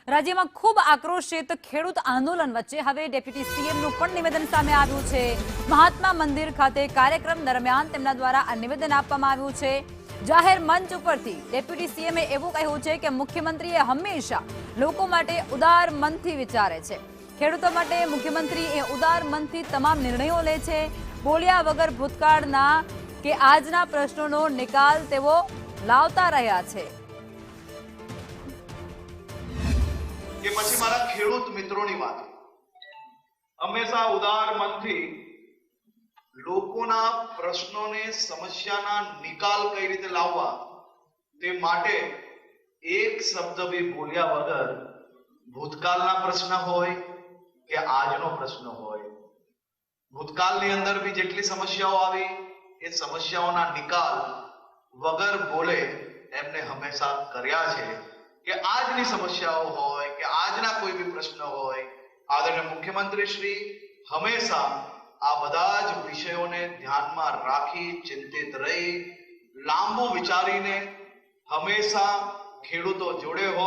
રાજ્યમાં ખૂબ આક્રોશ છે તો ખેડૂત આંદોલન વચ્ચે હવે ડેપ્યુટી સીએમનું પણ નિવેદન સામે આવ્યું છે। મહાત્મા મંદિર ખાતે કાર્યક્રમ દરમિયાન તેમના દ્વારા આ નિવેદન આપવામાં આવ્યું છે। જાહેર મંચ ઉપરથી ડેપ્યુટી સીએમએ એવું કહ્યું છે કે મુખ્યમંત્રીએ હંમેશા લોકો માટે ઉદાર મનથી વિચારે છે। ખેડૂતો માટે મુખ્યમંત્રી એ ઉદાર મનથી તમામ નિર્ણયો લે છે। બોલ્યા વગર ભૂતકાળના કે આજના પ્રશ્નોનો નિકાલ તેઓ લાવતા રહ્યા છે। કે પછી મારા ખેડૂત મિત્રોની વાત હંમેશા ઉદાર મનથી લોકોના પ્રશ્નોને સમસ્યાના નિકાલ કઈ રીતે લાવવા તે માટે એક શબ્દ બી બોલ્યા વગર ભૂતકાળના પ્રશ્ન હોય કે આજનો પ્રશ્ન હોય ભૂતકાળની અંદર બી જેટલી સમસ્યાઓ આવી એ સમસ્યાઓના નિકાલ વગર બોલે એમને હંમેશા કર્યા છે કે આજની સમસ્યાઓ હોય કે આજના કોઈ બી પ્રશ્ન હોય આદરણીય મુખ્યમંત્રી શ્રી હંમેશા આ બધા જ વિષયોને ધ્યાનમાં રાખી ચિંતિત રહી લાંબુ વિચારીને હંમેશા ખેડૂતો જોડે હોય।